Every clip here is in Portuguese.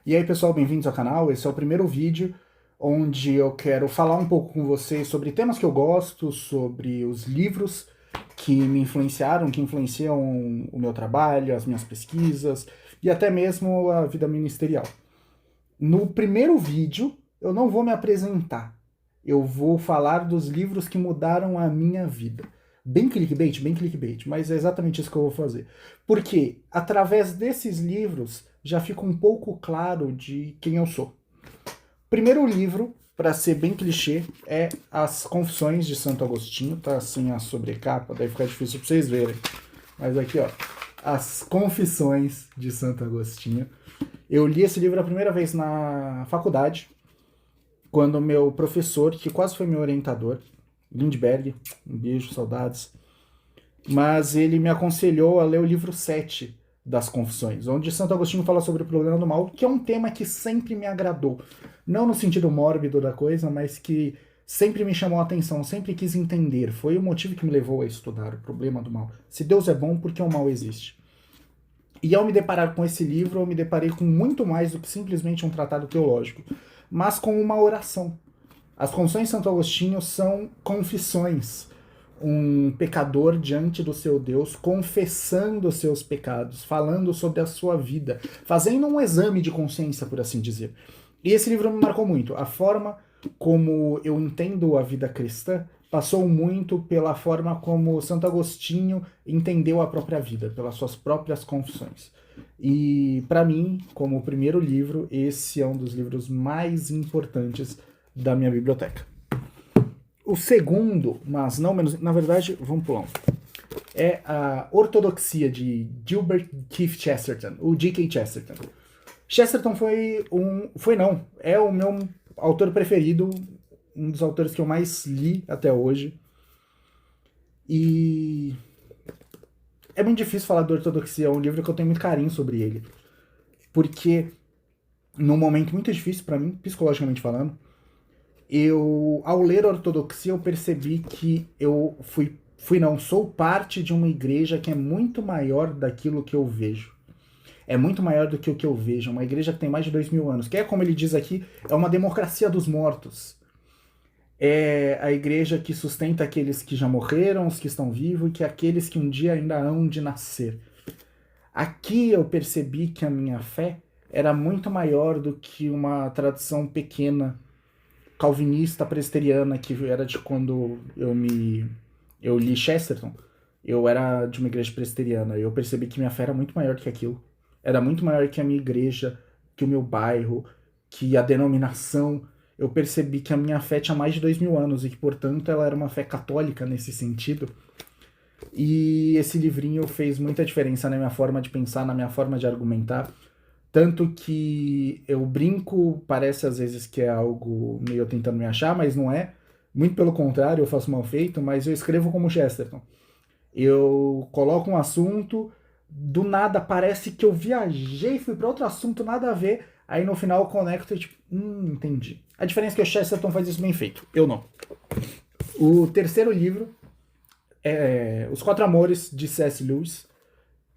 E aí pessoal, bem-vindos ao canal. Esse é o primeiro vídeo onde eu quero falar um pouco com vocês sobre temas que eu gosto, sobre os livros que me influenciaram, que influenciam o meu trabalho, as minhas pesquisas e até mesmo a vida ministerial. No primeiro vídeo eu não vou me apresentar, eu vou falar dos livros que mudaram a minha vida. Bem clickbait, mas é exatamente isso que eu vou fazer. Porque através desses livros já fica um pouco claro de quem eu sou. Primeiro livro, para ser bem clichê, é As Confissões de Santo Agostinho. Tá assim a sobrecapa, daí fica difícil para vocês verem. Mas aqui, ó, As Confissões de Santo Agostinho. Eu li esse livro a primeira vez na faculdade, quando meu professor, que quase foi meu orientador, Lindbergh, um beijo, saudades, mas ele me aconselhou a ler o livro 7 das Confissões, onde Santo Agostinho fala sobre o problema do mal, que é um tema que sempre me agradou. Não no sentido mórbido da coisa, mas que sempre me chamou a atenção, sempre quis entender. Foi o motivo que me levou a estudar o problema do mal. Se Deus é bom, por que o mal existe? E ao me deparar com esse livro, eu me deparei com muito mais do que simplesmente um tratado teológico, mas com uma oração. As Confissões de Santo Agostinho são confissões. Um pecador diante do seu Deus, confessando os seus pecados, falando sobre a sua vida, fazendo um exame de consciência, por assim dizer. E esse livro me marcou muito. A forma como eu entendo a vida cristã passou muito pela forma como Santo Agostinho entendeu a própria vida, pelas suas próprias confissões. E para mim, como primeiro livro, esse é um dos livros mais importantes da minha biblioteca. O segundo, mas não menos, na verdade, vamos pular é a Ortodoxia de Gilbert Keith Chesterton, o G.K. Chesterton. Chesterton é o meu autor preferido, um dos autores que eu mais li até hoje. E é muito difícil falar de Ortodoxia, é um livro que eu tenho muito carinho sobre ele. Porque num momento muito difícil para mim, psicologicamente falando, ao ler a Ortodoxia, eu percebi que eu sou parte de uma igreja que é muito maior daquilo que eu vejo. É muito maior do que o que eu vejo. Uma igreja que tem mais de 2000 anos. Que é, como ele diz aqui, é uma democracia dos mortos. É a igreja que sustenta aqueles que já morreram, os que estão vivos, e que aqueles que um dia ainda hão de nascer. Aqui eu percebi que a minha fé era muito maior do que uma tradição pequena calvinista presbiteriana que era de quando eu li Chesterton. Eu era de uma igreja presbiteriana e eu percebi que minha fé era muito maior do que aquilo. Era muito maior que a minha igreja, que o meu bairro, que a denominação. Eu percebi que a minha fé tinha mais de 2000 anos e que, portanto, ela era uma fé católica nesse sentido. E esse livrinho fez muita diferença na minha forma de pensar, na minha forma de argumentar. Tanto que eu brinco, parece às vezes que é algo meio tentando me achar, mas não é. Muito pelo contrário, eu faço mal feito, mas eu escrevo como Chesterton. Eu coloco um assunto, do nada parece que eu viajei, fui para outro assunto, nada a ver, aí no final eu conecto e tipo, entendi. A diferença é que o Chesterton faz isso bem feito, eu não. O terceiro livro é Os Quatro Amores, de C.S. Lewis.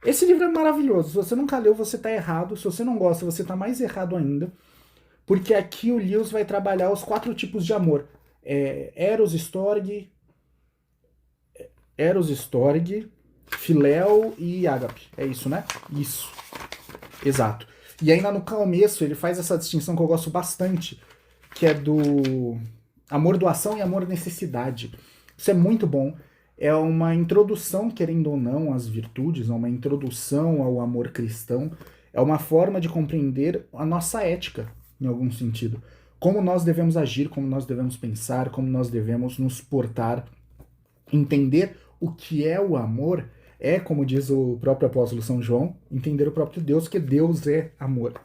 Esse livro é maravilhoso. Se você nunca leu, você tá errado. Se você não gosta, você tá mais errado ainda. Porque aqui o Lewis vai trabalhar os 4 tipos de amor. Eros, Storge, Filéu e Ágape. É isso, né? Isso. Exato. E ainda no começo ele faz essa distinção que eu gosto bastante, que é do amor doação e amor necessidade. Isso é muito bom. É uma introdução, querendo ou não, às virtudes, é uma introdução ao amor cristão, é uma forma de compreender a nossa ética, em algum sentido. Como nós devemos agir, como nós devemos pensar, como nós devemos nos portar. Entender o que é o amor é, como diz o próprio apóstolo São João, entender o próprio Deus, que Deus é amor.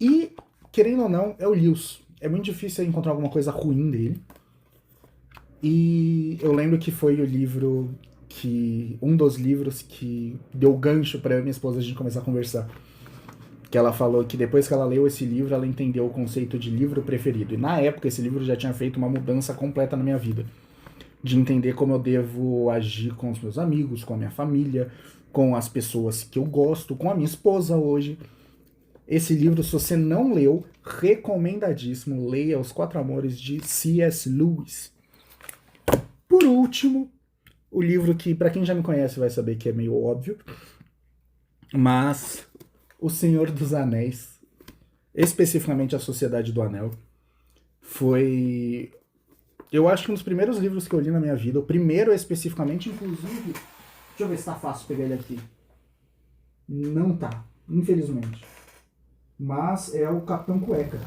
E, querendo ou não, é o Lewis. É muito difícil encontrar alguma coisa ruim dele. E eu lembro que foi um dos livros que deu gancho para eu e minha esposa a gente começar a conversar. Que ela falou que depois que ela leu esse livro, ela entendeu o conceito de livro preferido. E na época esse livro já tinha feito uma mudança completa na minha vida. De entender como eu devo agir com os meus amigos, com a minha família, com as pessoas que eu gosto, com a minha esposa hoje. Esse livro, se você não leu, recomendadíssimo, leia Os Quatro Amores de C.S. Lewis. Por último, o livro que, para quem já me conhece, vai saber que é meio óbvio, mas O Senhor dos Anéis, especificamente A Sociedade do Anel, foi, eu acho que um dos primeiros livros que eu li na minha vida. O primeiro especificamente, inclusive, deixa eu ver se tá fácil pegar ele aqui. Não tá, infelizmente. Mas é o Capitão Cueca.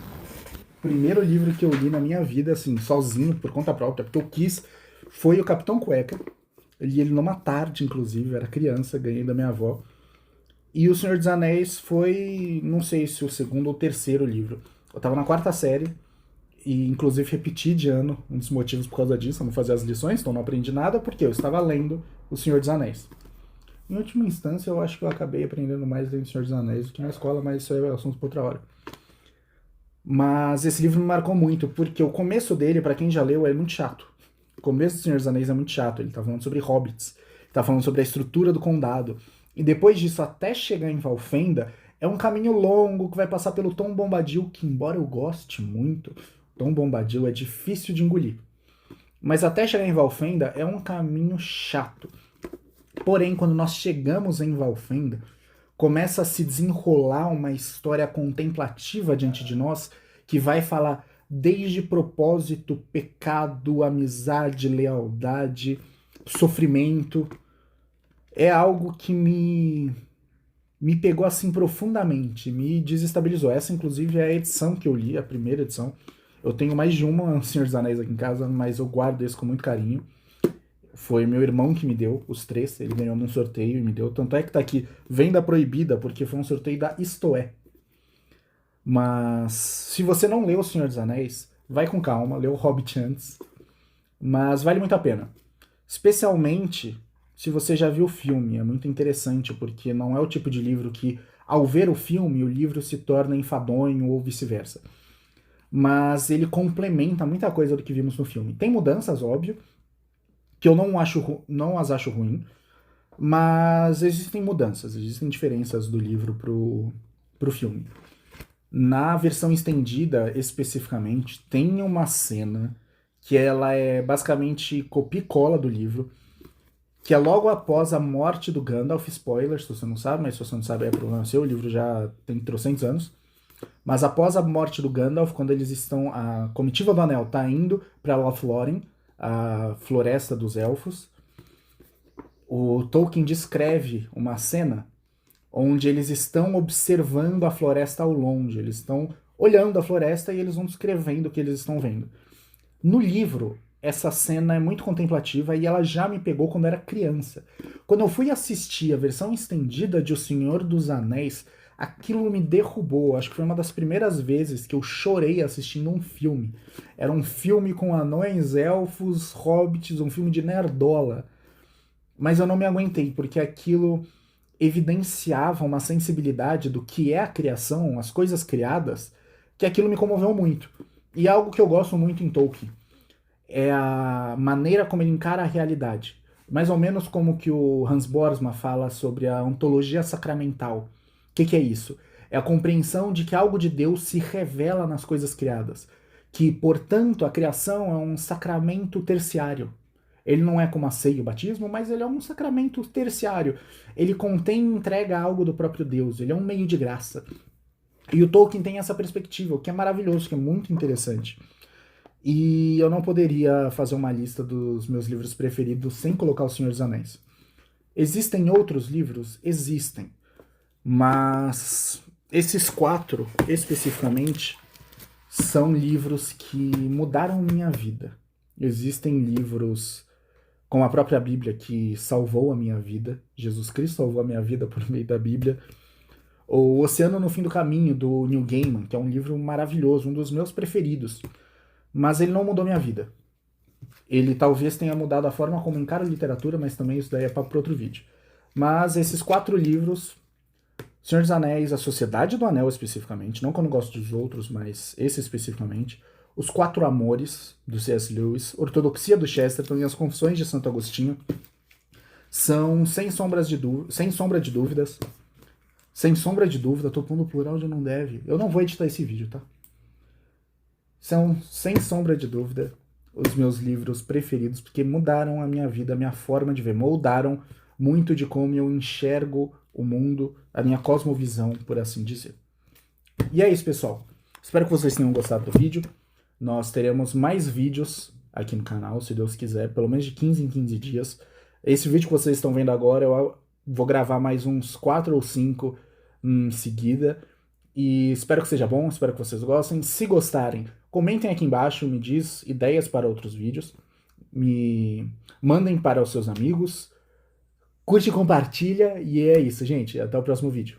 Primeiro livro que eu li na minha vida, assim, sozinho, por conta própria, porque eu quis, foi o Capitão Cueca. Eu li ele numa tarde, inclusive, eu era criança, ganhei da minha avó. E O Senhor dos Anéis foi, não sei se o segundo ou terceiro livro. Eu tava na quarta série, e inclusive repeti de ano, um dos motivos por causa disso, eu não fazia as lições, então não aprendi nada, porque eu estava lendo O Senhor dos Anéis. Em última instância, eu acho que eu acabei aprendendo mais lendo O Senhor dos Anéis do que na escola, mas isso é assunto para outra hora. Mas esse livro me marcou muito, porque o começo dele, para quem já leu, é muito chato. O começo do Senhor dos Anéis é muito chato, ele tá falando sobre hobbits, tá falando sobre a estrutura do condado. E depois disso, até chegar em Valfenda, é um caminho longo que vai passar pelo Tom Bombadil, que embora eu goste muito, Tom Bombadil é difícil de engolir. Mas até chegar em Valfenda é um caminho chato. Porém, quando nós chegamos em Valfenda, começa a se desenrolar uma história contemplativa diante de nós que vai falar desde propósito, pecado, amizade, lealdade, sofrimento. É algo que me pegou assim profundamente, me desestabilizou. Essa, inclusive, é a edição que eu li, a primeira edição. Eu tenho mais de uma Senhor dos Anéis aqui em casa, mas eu guardo esse com muito carinho. Foi meu irmão que me deu os 3, ele ganhou num sorteio e me deu. Tanto é que tá aqui, venda proibida, porque foi um sorteio da Istoé. Mas se você não leu O Senhor dos Anéis, vai com calma, lê o Hobbit antes. Mas vale muito a pena. Especialmente se você já viu o filme, é muito interessante, porque não é o tipo de livro que, ao ver o filme, o livro se torna enfadonho ou vice-versa. Mas ele complementa muita coisa do que vimos no filme. Tem mudanças, óbvio, que eu não as acho ruim, mas existem mudanças, existem diferenças do livro pro filme. Na versão estendida, especificamente, tem uma cena que ela é basicamente copia e cola do livro, que é logo após a morte do Gandalf. Spoilers, se você não sabe, mas se você não sabe é problema seu, o livro já tem trocentos anos. Mas após a morte do Gandalf, quando eles estão, a comitiva do Anel tá indo para Lothlórien, a floresta dos elfos, o Tolkien descreve uma cena onde eles estão observando a floresta ao longe, eles estão olhando a floresta e eles vão descrevendo o que eles estão vendo. No livro, essa cena é muito contemplativa e ela já me pegou quando eu era criança. Quando eu fui assistir a versão estendida de O Senhor dos Anéis, aquilo me derrubou. Acho que foi uma das primeiras vezes que eu chorei assistindo um filme. Era um filme com anões, elfos, hobbits, um filme de nerdola. Mas eu não me aguentei, porque aquilo evidenciava uma sensibilidade do que é a criação, as coisas criadas, que aquilo me comoveu muito. E algo que eu gosto muito em Tolkien é a maneira como ele encara a realidade. Mais ou menos como que o Hans Borsma fala sobre a ontologia sacramental. O que é isso? É a compreensão de que algo de Deus se revela nas coisas criadas. Que, portanto, a criação é um sacramento terciário. Ele não é como a ceia e o batismo, mas ele é um sacramento terciário. Ele contém e entrega algo do próprio Deus. Ele é um meio de graça. E o Tolkien tem essa perspectiva, o que é maravilhoso, que é muito interessante. E eu não poderia fazer uma lista dos meus livros preferidos sem colocar O Senhor dos Anéis. Existem outros livros? Existem. Mas esses 4, especificamente, são livros que mudaram minha vida. Existem livros como a própria Bíblia, que salvou a minha vida. Jesus Cristo salvou a minha vida por meio da Bíblia. O Oceano no Fim do Caminho, do Neil Gaiman, que é um livro maravilhoso, um dos meus preferidos. Mas ele não mudou minha vida. Ele talvez tenha mudado a forma como encaro a literatura, mas também isso daí é para outro vídeo. Mas esses 4 livros, Senhor dos Anéis, A Sociedade do Anel especificamente, não que eu não gosto dos outros, mas esse especificamente, Os Quatro Amores, do C.S. Lewis, Ortodoxia do Chesterton e As Confissões de Santo Agostinho, são, sem sombra de dúvidas, Sem sombra de dúvida, tô pondo plural onde não deve. Eu não vou editar esse vídeo, tá? São, sem sombra de dúvida, os meus livros preferidos, porque mudaram a minha vida, a minha forma de ver, moldaram muito de como eu enxergo o mundo, a minha cosmovisão, por assim dizer. E é isso, pessoal. Espero que vocês tenham gostado do vídeo. Nós teremos mais vídeos aqui no canal, se Deus quiser, pelo menos de 15 em 15 dias. Esse vídeo que vocês estão vendo agora, eu vou gravar mais uns 4 ou 5 em seguida. E espero que seja bom, espero que vocês gostem. Se gostarem, comentem aqui embaixo, me diz ideias para outros vídeos. Me mandem para os seus amigos. Curte e compartilha. E é isso, gente. Até o próximo vídeo.